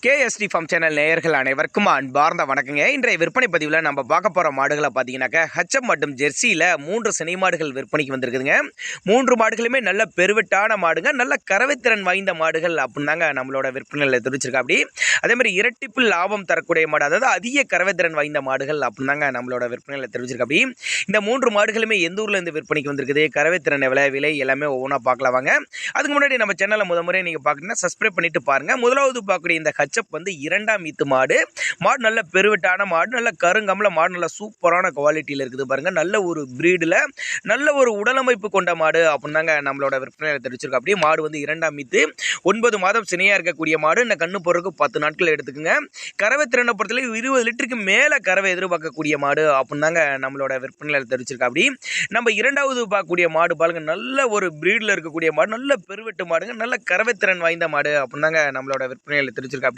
KST form channel நேயர்கள் அனைவருக்கும் அன்பார்ந்த வணக்கங்க. இன்றைய விற்பனை பதிவில் நம்ம பார்க்க போகிற மாடுகளை பார்த்தீங்கன்னாக்கா ஹச்சம் மற்றும் ஜெர்சியில் 3 சினை மாடுகள் விற்பனைக்கு வந்திருக்குதுங்க. 3 மாடுகளுமே நல்ல பெருவிட்டான மாடுங்க, நல்ல கறவைத்திறன் வாய்ந்த மாடுகள் அப்படின்னாங்க நம்மளோட விற்பனையில் தெரிவிச்சிருக்கா. அப்படி அதேமாதிரி இரட்டிப்பு லாபம் தரக்கூடிய மாடு, அதாவது அதிக கறவைத்திறன் வாய்ந்த மாடுகள் அப்படின்னாங்க நம்மளோட விற்பனையில் தெரிவிச்சிருக்கா. அப்படி இந்த 3 மாடுகளுமே எந்த ஊரில் இருந்து விற்பனைக்கு வந்திருக்குது, கறவைத்திறன் எவ்வளோ, விலை எல்லாமே ஒவ்வொன்றா பார்க்கலாம் வாங்க. அதுக்கு முன்னாடி நம்ம சேனலில் முறை நீங்கள் பார்க்கணுன்னா சப்ஸ்கிரைப் பண்ணிட்டு பாருங்கள். முதலாவது பார்க்கக்கூடிய இந்த ஹச்சப் வந்து 2ஆம் ஈத்து மாடு. மாடு நல்ல பெருவிட்டான மாடு, நல்ல கருங்கம்பல மாடு, நல்ல சூப்பரான குவாலிட்டியில் இருக்குது பாருங்க. நல்ல ஒரு பிரீடில் நல்ல ஒரு உடலமைப்பு கொண்ட மாடு அப்படின்னாங்க நம்மளோட விற்பனையில் தெரிவிச்சிருக்கோம். அப்படியே மாடு வந்து 2ஆம் ஈத்து 9 மாதம் சினையாக இருக்கக்கூடிய மாடு. இந்த கண்ணு போறதுக்கு 10 நாட்கள் எடுத்துக்குங்க. கறவை திறனை பொறுத்தவரை 20 லிட்டருக்கு மேலே கறவை எதிர்பார்க்கக்கூடிய மாடு அப்படின்னாங்க நம்மளோட விற்பனையில் தெரிவிச்சிருக்கோம். அப்படி நம்ம 2வது பார்க்கக்கூடிய மாடு பாருங்க, நல்ல ஒரு பிரீடில் இருக்கக்கூடிய மாடு, நல்ல பெருவெட்டு மாடுங்க, நல்ல கறவைத்திறன் வாய்ந்த மாடு அப்படின்னாங்க நம்மளோட விற்பனையில் தெரிவிச்சிருக்கோம். அப்படி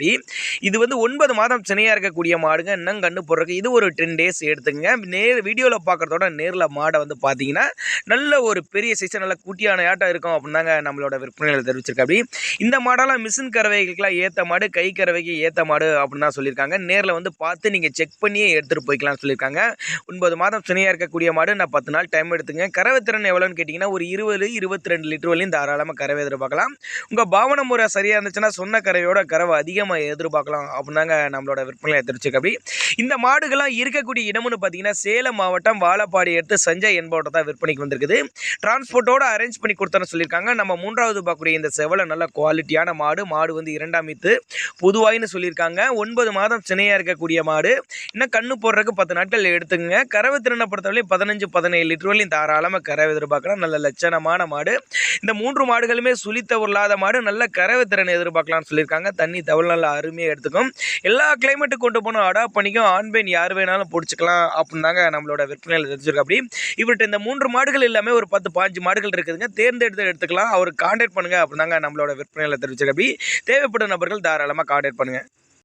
இது வந்து 9 மாதம் சினையாக இருக்கக்கூடிய மாடுங்க. இன்னும் கண்ணு போடுறதுக்கு இது ஒரு 10 டேஸ் எடுத்துங்க. வீடியோவில் பார்க்குறதோட நேரில் மாடை வந்து பார்த்தீங்கன்னா நல்ல ஒரு பெரிய சைஸ், நல்ல குட்டியான ஆட்டம் இருக்கும் அப்படின்னாங்க நம்மளோட விற்பனையில் தெரிவிச்சிருக்கா. அப்படி இந்த மாடெல்லாம் மிஷின் கறவைகளுக்கெல்லாம் ஏற்ற மாடு, கை கறவைக்கு ஏற்ற மாடு அப்படின்னு தான் சொல்லியிருக்காங்க. நேரில் வந்து பார்த்து நீங்கள் செக் பண்ணியே எடுத்துகிட்டு போய்க்கலாம்னு சொல்லியிருக்காங்க. 9 மாதம் சினையாக இருக்கக்கூடிய மாடு. நான் 10 நாள் டைம் எடுத்துங்க. கறவைத்திறன் எவ்வளோன்னு கேட்டிங்கன்னா ஒரு 20-22 லிட்டர் வரையும் தாராளமாக கறவை எதிர்பார்க்கலாம். உங்கள் பாவனை முறை சரியாக இருந்துச்சுன்னா சொன்ன கறவையோட கறவை அதிகமாக எதிர்பார்க்கலாம் அப்படின்னாங்க நம்மளோட விற்பனையில் தெரிவிச்சிருக்கு. அப்படி இந்த மாடுகள்லாம் இருக்கக்கூடிய இடம்னு பார்த்தீங்கன்னா சேலம் மாவட்டம் வாழப்பாடி எடுத்து சஞ்சய் என்பவர்கிட்ட தான் விற்பனைக்கு வந்திருக்குது. டிரான்ஸ்போர்ட்டோட அரேஞ்ச் பண்ணி கொடுத்தான்னு சொல்லியிருக்காங்க. நம்ம 3வது பார்க்கக்கூடிய இந்த செவலை நல்ல குவாலிட்டியான மாடு. மாடு வந்து 2ஆம் ஈத்து புதுவாயின்னு சொல்லியிருக்காங்க. 9 மாதம் சினையாக இருக்கக்கூடிய மாடு. இன்னும் கண்ணு போடுறதுக்கு 10 நாட்கள் எடுத்துங்க. கறவை திறனை பொறுத்தவரை 15-17 லிட்டர் வரையும் தாராளமாக கறவை எதிர்பார்க்கலாம். நல்ல லட்சணமான மாடு. இந்த 3 மாடுகளுமே சுழித்த உருளாத மாடு, நல்ல கறவை திறனை எதிர்பார்க்கலாம்னு சொல்லியிருக்காங்க. தண்ணி தவள் நல்லா அருமையாக எடுத்துக்கும். எல்லா கிளைமேட்டுக்கு கொண்டு போகணும், அடாப்ட் பண்ணிக்கும். ஆண் பெண் யார் வேணாலும் பிடிச்சிக்கலாம் அப்படின்னாங்க நம்மளோட விற்பனையில் தெரிஞ்சிருக்கு. அப்படி இவர்கிட்ட இந்த 3 மாடுகள் எல்லாமே ஒரு 10-15 மாடுகள் இருக்குதுங்க. தேர்ந்தெடுத்து எடுத்துக்கலாம். அவருக்கு கான்டாக்ட் பண்ணுங்க அப்படின்னாங்க நம்மளோட விற்பனையில் தெரிவிச்சிருக்கு. அப்படி தேவைப்படும் நபர்கள் தாராளமாக கான்டாக்ட் பண்ணுங்க.